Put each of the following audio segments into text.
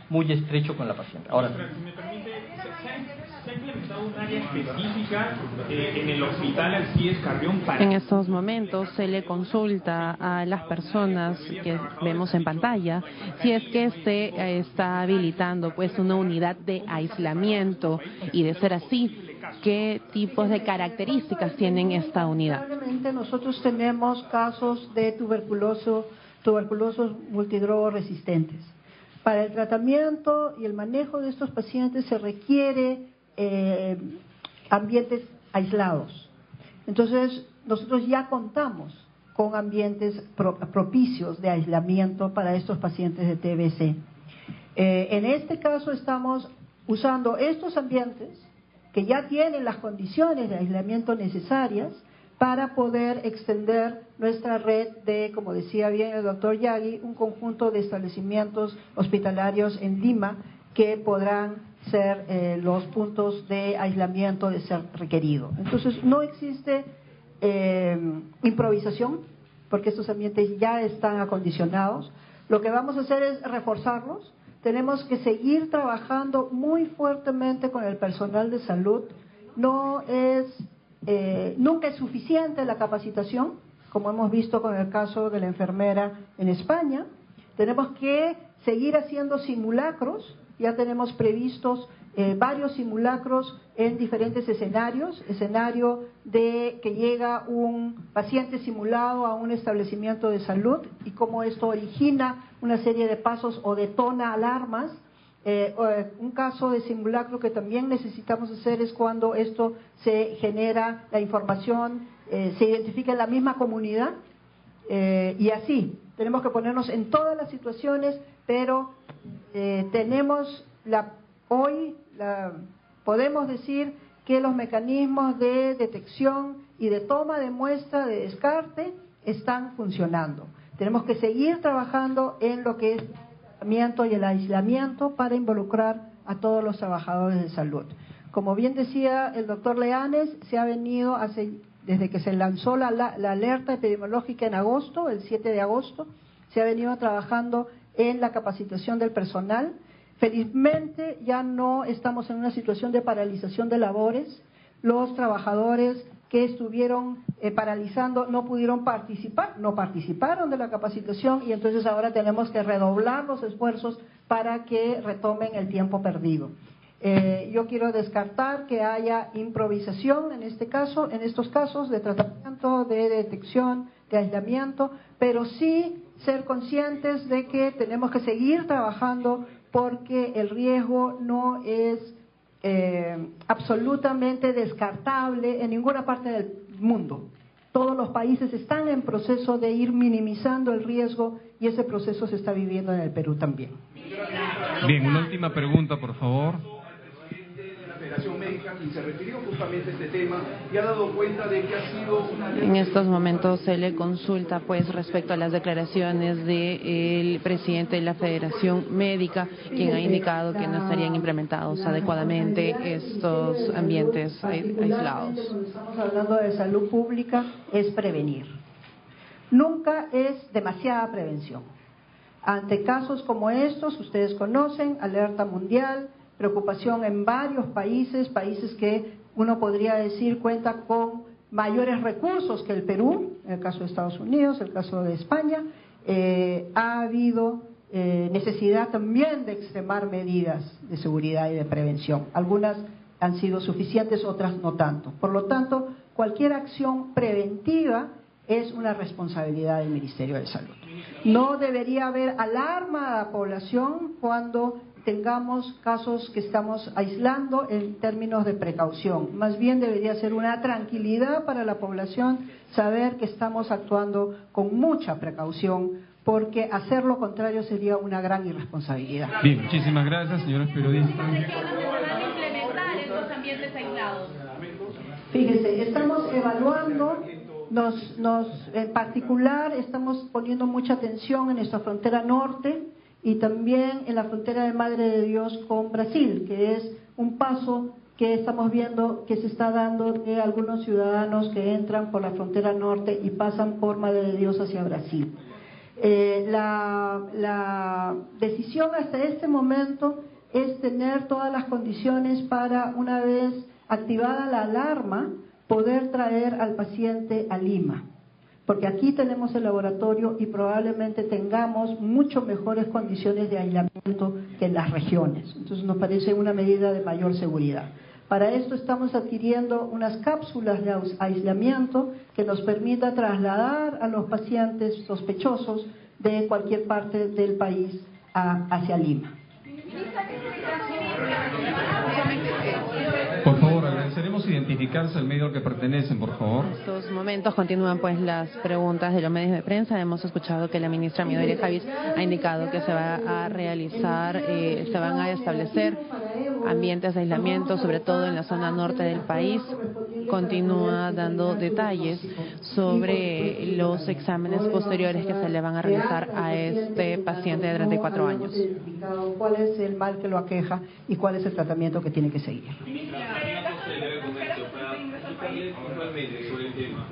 muy estrecho con la paciente. Ahora, si me permite, ¿se ha implementado un área específica en el hospital Alcides Carrión para...? En estos momentos se le consulta a las personas que vemos en pantalla si es que está habilitando pues una unidad de aislamiento, y de ser así, ¿qué tipos de características tienen esta unidad? Lamentablemente nosotros tenemos casos de tuberculosos multidrogo resistentes. Para el tratamiento y el manejo de estos pacientes se requiere ambientes aislados. Entonces, nosotros ya contamos con ambientes propicios de aislamiento para estos pacientes de TBC. En este caso estamos usando estos ambientes que ya tienen las condiciones de aislamiento necesarias para poder extender nuestra red de, como decía bien el doctor Yagui, un conjunto de establecimientos hospitalarios en Lima que podrán ser los puntos de aislamiento de ser requerido. Entonces, no existe improvisación, porque estos ambientes ya están acondicionados. Lo que vamos a hacer es reforzarlos. Tenemos que seguir trabajando muy fuertemente con el personal de salud. Nunca es suficiente la capacitación, como hemos visto con el caso de la enfermera en España. Tenemos que seguir haciendo simulacros. Ya tenemos previstos varios simulacros en diferentes escenarios. Escenario de que llega un paciente simulado a un establecimiento de salud y cómo esto origina una serie de pasos o detona alarmas. Un caso de simulacro que también necesitamos hacer es cuando esto se genera, la información se identifica en la misma comunidad, y así tenemos que ponernos en todas las situaciones, pero podemos decir que los mecanismos de detección y de toma de muestra de descarte están funcionando. Tenemos que seguir trabajando en lo que es y el aislamiento para involucrar a todos los trabajadores de salud. Como bien decía el doctor Leanes, se ha venido desde que se lanzó la alerta epidemiológica en agosto, el 7 de agosto, se ha venido trabajando en la capacitación del personal. Felizmente ya no estamos en una situación de paralización de labores. Los trabajadores que estuvieron paralizando no pudieron participar, no participaron de la capacitación, y entonces ahora tenemos que redoblar los esfuerzos para que retomen el tiempo perdido. Yo quiero descartar que haya improvisación en estos casos de tratamiento, de detección, de aislamiento, pero sí ser conscientes de que tenemos que seguir trabajando porque el riesgo no es absolutamente descartable en ninguna parte del mundo. Todos los países están en proceso de ir minimizando el riesgo y ese proceso se está viviendo en el Perú también. Bien, una última pregunta, por favor. Médica, y se refirió justamente a este tema y ha dado cuenta de que ha sido una... En estos momentos se le consulta pues respecto a las declaraciones del presidente de la Federación Médica, quien ha indicado que no estarían implementados adecuadamente estos ambientes aislados. Cuando estamos hablando de salud pública es prevenir. Nunca es demasiada prevención. Ante casos como estos, ustedes conocen, alerta mundial, preocupación en varios países que uno podría decir cuenta con mayores recursos que el Perú, en el caso de Estados Unidos, el caso de España. Ha habido necesidad también de extremar medidas de seguridad y de prevención. Algunas han sido suficientes, otras no tanto. Por lo tanto, cualquier acción preventiva es una responsabilidad del Ministerio de Salud. No debería haber alarma a la población cuando tengamos casos que estamos aislando en términos de precaución. Más bien debería ser una tranquilidad para la población saber que estamos actuando con mucha precaución, porque hacer lo contrario sería una gran irresponsabilidad. Bien, muchísimas gracias, señores periodistas. ¿Van a implementar estos ambientes aislados? Fíjese, estamos evaluando, en particular estamos poniendo mucha atención en nuestra frontera norte, y también en la frontera de Madre de Dios con Brasil, que es un paso que estamos viendo que se está dando de algunos ciudadanos que entran por la frontera norte y pasan por Madre de Dios hacia Brasil. La decisión hasta este momento es tener todas las condiciones para, una vez activada la alarma, poder traer al paciente a Lima. Porque aquí tenemos el laboratorio y probablemente tengamos mucho mejores condiciones de aislamiento que en las regiones. Entonces nos parece una medida de mayor seguridad. Para esto estamos adquiriendo unas cápsulas de aislamiento que nos permita trasladar a los pacientes sospechosos de cualquier parte del país hacia Lima. Por favor, agradeceremos identificarse al medio al que pertenecen, por favor. En estos momentos continúan pues las preguntas de los medios de prensa. Hemos escuchado que la ministra Midori Javis ha indicado que se va a realizar, se van a establecer ambientes de aislamiento, sobre todo en la zona norte del país. Continúa dando detalles sobre los exámenes posteriores que se le van a realizar a este paciente de 34 años. ¿Cuál es el mal que lo aqueja y cuál es el tratamiento que tiene que seguir? Puntualmente sobre el tema,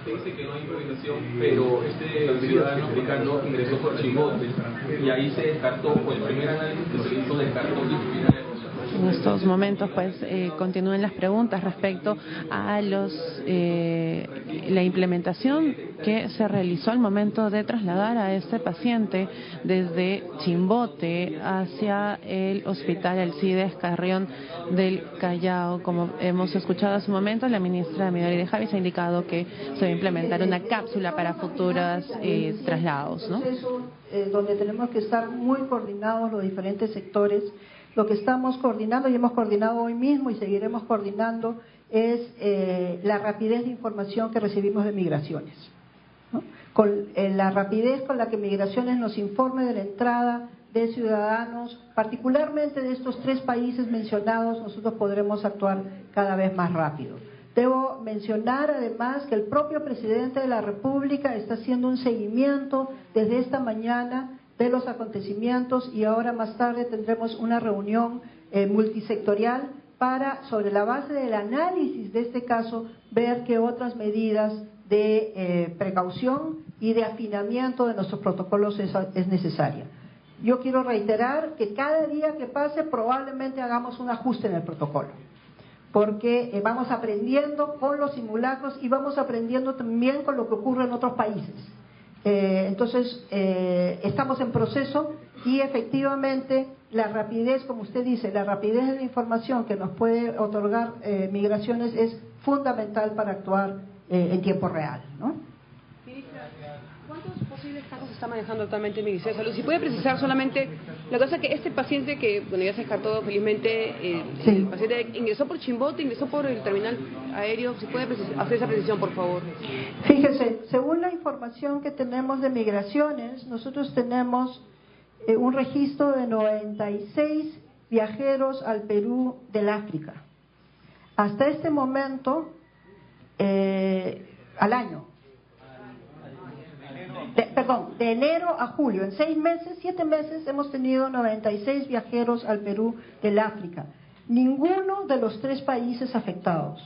se dice que no hay improvisación, pero este ciudadano africano ingresó por Chimbote y ahí se descartó, o el primer análisis que se hizo descartó disciplina de proceso. En estos momentos pues continúan las preguntas respecto a la implementación que se realizó al momento de trasladar a este paciente desde Chimbote hacia el hospital Alcides Carrión del Callao. Como hemos escuchado hace un momento, la ministra Midori Javis ha indicado que se va a implementar una cápsula para futuros traslados, ¿no? Donde tenemos que estar muy coordinados los diferentes sectores. Lo que estamos coordinando y hemos coordinado hoy mismo y seguiremos coordinando es la rapidez de información que recibimos de Migraciones, ¿no? Con la rapidez con la que Migraciones nos informe de la entrada de ciudadanos, particularmente de estos 3 países mencionados, nosotros podremos actuar cada vez más rápido. Debo mencionar además que el propio presidente de la República está haciendo un seguimiento desde esta mañana de los acontecimientos y ahora más tarde tendremos una reunión multisectorial para, sobre la base del análisis de este caso, ver qué otras medidas de precaución y de afinamiento de nuestros protocolos es necesaria. Yo quiero reiterar que cada día que pase probablemente hagamos un ajuste en el protocolo, porque vamos aprendiendo con los simulacros y vamos aprendiendo también con lo que ocurre en otros países. Entonces, estamos en proceso y efectivamente la rapidez, como usted dice, la rapidez de la información que nos puede otorgar Migraciones es fundamental para actuar en tiempo real, ¿no? Ministra, ¿cuántos posibles casos está manejando actualmente el Ministerio de Salud? Si puede precisar solamente la cosa que este paciente que, bueno, ya se descartó felizmente, sí. El paciente ingresó por Chimbote, ingresó por el terminal aéreo, si puede hacer esa precisión, por favor. Fíjese, según la información que tenemos de Migraciones, nosotros tenemos un registro de 96 viajeros al Perú del África. Hasta este momento, al año. De enero a julio, en 6 meses, 7 meses, hemos tenido 96 viajeros al Perú del África. Ninguno de los 3 países afectados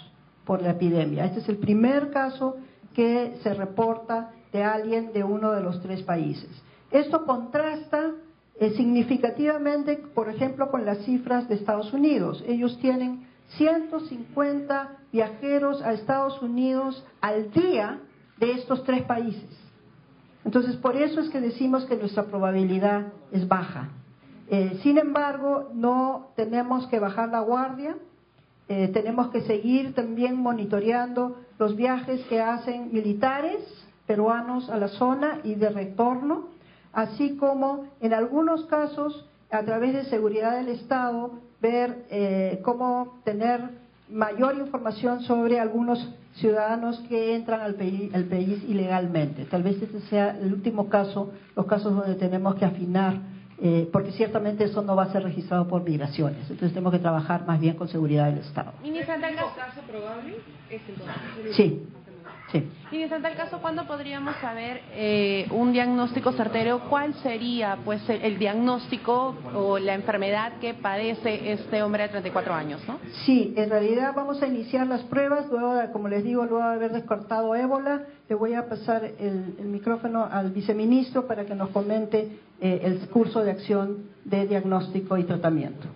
por la epidemia. Este es el primer caso que se reporta de alguien de uno de los 3 países. Esto contrasta significativamente, por ejemplo, con las cifras de Estados Unidos. Ellos tienen 150 viajeros a Estados Unidos al día de estos 3 países. Entonces, por eso es que decimos que nuestra probabilidad es baja. Sin embargo, no tenemos que bajar la guardia, tenemos que seguir también monitoreando los viajes que hacen militares peruanos a la zona y de retorno, así como en algunos casos, a través de seguridad del Estado, ver cómo tener mayor información sobre algunos ciudadanos que entran al país ilegalmente. Tal vez este sea el último caso, los casos donde tenemos que afinar, porque ciertamente eso no va a ser registrado por Migraciones. Entonces tenemos que trabajar más bien con seguridad del Estado. ¿Ministra, el caso probable es entonces? Sí. Sí. Y en tal caso, ¿cuándo podríamos saber un diagnóstico certero? ¿Cuál sería pues el diagnóstico o la enfermedad que padece este hombre de 34 años, ¿no? Sí, en realidad vamos a iniciar las pruebas, luego, como les digo, luego de haber descartado ébola, le voy a pasar el micrófono al viceministro para que nos comente el curso de acción de diagnóstico y tratamiento.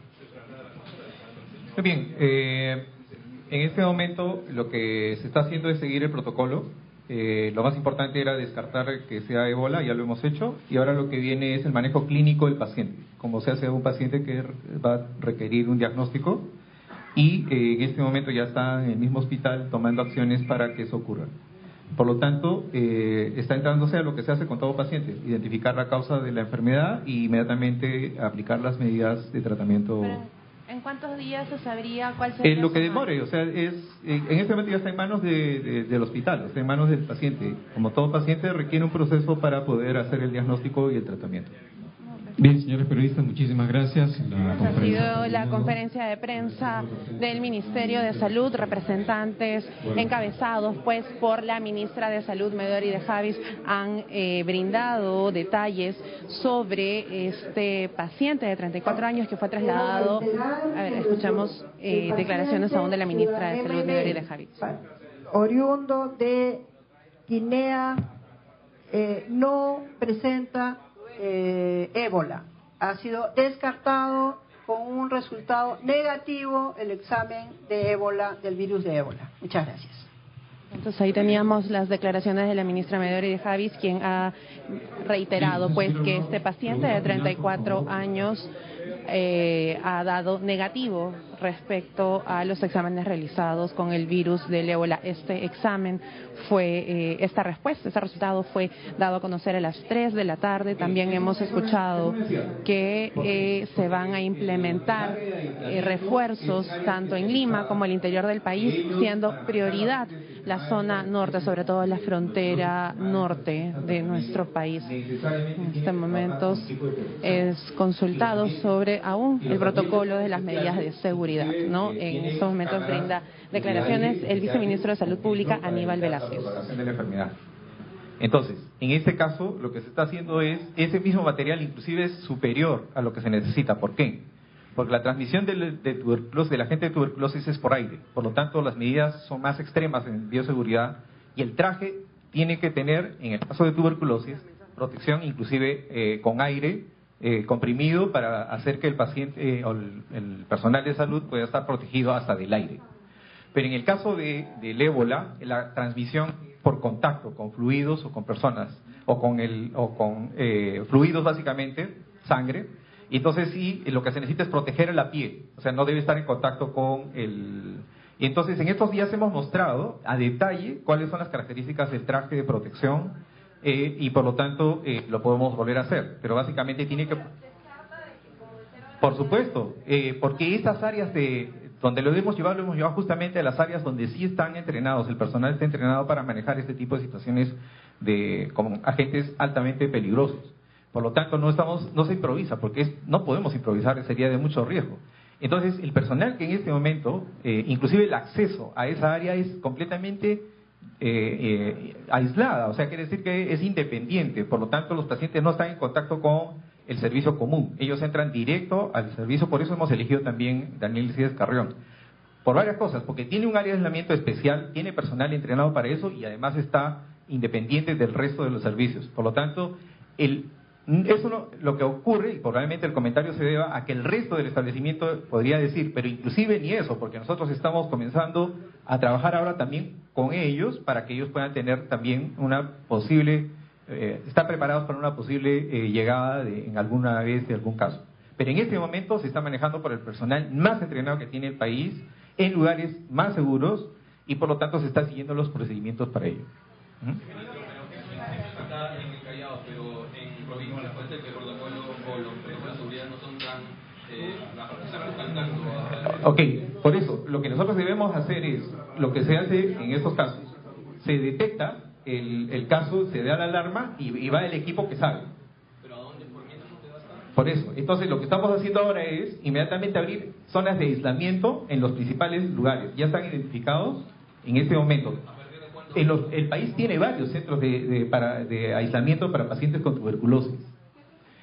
Muy bien, en este momento lo que se está haciendo es seguir el protocolo. Lo más importante era descartar que sea ébola, ya lo hemos hecho, y ahora lo que viene es el manejo clínico del paciente, como se hace a un paciente que va a requerir un diagnóstico, y en este momento ya está en el mismo hospital tomando acciones para que eso ocurra. Por lo tanto, está entrándose a lo que se hace con todo paciente, identificar la causa de la enfermedad y inmediatamente aplicar las medidas de tratamiento. Pero, ¿en cuántos días se sabría cuál sería Lo que su demore, o sea, en este momento ya está en manos del hospital, está en manos del paciente. Como todo paciente requiere un proceso para poder hacer el diagnóstico y el tratamiento. Bien, señores periodistas, muchísimas gracias. Ha sido la conferencia de prensa del Ministerio de Salud, representantes encabezados pues por la ministra de Salud, Medori de Javis, han brindado detalles sobre este paciente de 34 años que fue trasladado. A ver, escuchamos declaraciones aún de la ministra de Salud, Medori de Javis. Oriundo de Guinea, no presenta ébola. Ha sido descartado con un resultado negativo el examen de ébola, del virus de ébola. Muchas gracias. Entonces ahí teníamos las declaraciones de la ministra Medori de Javis, quien ha reiterado pues que este paciente de 34 años ha dado negativo respecto a los exámenes realizados con el virus del ébola. Este examen fue, esta respuesta, este resultado fue dado a conocer a las 3 de la tarde. También hemos escuchado que se van a implementar refuerzos tanto en Lima como el interior del país, siendo prioridad la zona norte, sobre todo la frontera norte de nuestro país. En este momento es consultado sobre aún el protocolo de las medidas de seguridad, ¿no? En estos momentos brinda declaraciones el viceministro de Salud Pública, Aníbal Velázquez. Entonces, en este caso, lo que se está haciendo es, ese mismo material inclusive es superior a lo que se necesita. ¿Por qué? Porque la transmisión de tuberculosis, del agente de tuberculosis es por aire. Por lo tanto, las medidas son más extremas en bioseguridad y el traje tiene que tener, en el caso de tuberculosis, protección inclusive con aire comprimido para hacer que el paciente o el personal de salud pueda estar protegido hasta del aire. Pero en el caso del ébola, la transmisión por contacto con fluidos o con personas o con fluidos básicamente, sangre. Y entonces sí, lo que se necesita es proteger la piel, o sea, no debe estar en contacto con el... Y entonces en estos días hemos mostrado a detalle cuáles son las características del traje de protección y por lo tanto lo podemos volver a hacer, pero básicamente tiene que... Por supuesto, porque esas áreas donde lo hemos llevado justamente a las áreas donde sí están entrenados, el personal está entrenado para manejar este tipo de situaciones con agentes altamente peligrosos. Por lo tanto, no se improvisa, porque no podemos improvisar, sería de mucho riesgo. Entonces, el personal que en este momento, inclusive el acceso a esa área es completamente aislada, o sea, quiere decir que es independiente. Por lo tanto, los pacientes no están en contacto con el servicio común. Ellos entran directo al servicio, por eso hemos elegido también Daniel Cíes Carrión. Por varias cosas, porque tiene un área de aislamiento especial, tiene personal entrenado para eso y además está independiente del resto de los servicios. Por lo tanto, eso lo que ocurre, y probablemente el comentario se deba a que el resto del establecimiento podría decir, pero inclusive ni eso, porque nosotros estamos comenzando a trabajar ahora también con ellos para que ellos puedan tener también una posible, estar preparados para una posible llegada en alguna vez de algún caso. Pero en este momento se está manejando por el personal más entrenado que tiene el país, en lugares más seguros, y por lo tanto se están siguiendo los procedimientos para ello. Ok, por eso, lo que nosotros debemos hacer es, lo que se hace en estos casos, se detecta el caso, se da la alarma y va el equipo que sabe. ¿Pero a dónde? ¿Por qué no te va a estar? Por eso, entonces lo que estamos haciendo ahora es inmediatamente abrir zonas de aislamiento en los principales lugares. Ya están identificados en este momento. ¿A partir de cuándo El país tiene varios centros de aislamiento para pacientes con tuberculosis.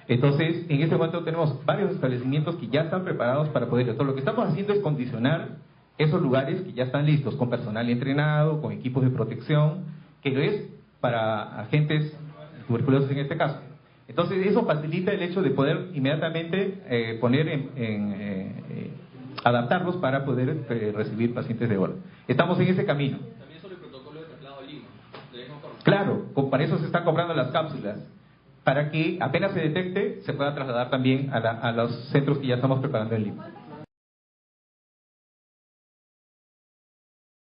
Entonces, en este momento tenemos varios establecimientos que ya están preparados para poder. Entonces, lo que estamos haciendo es condicionar esos lugares que ya están listos, con personal entrenado, con equipos de protección, que lo es para agentes tuberculosos en este caso. Entonces, eso facilita el hecho de poder inmediatamente poner adaptarlos para poder recibir pacientes de hora. Estamos en ese camino. También sobre el protocolo de traslado a Lima. Claro, para eso se están comprando las cápsulas, para que apenas se detecte se pueda trasladar también a los centros que ya estamos preparando en Lima.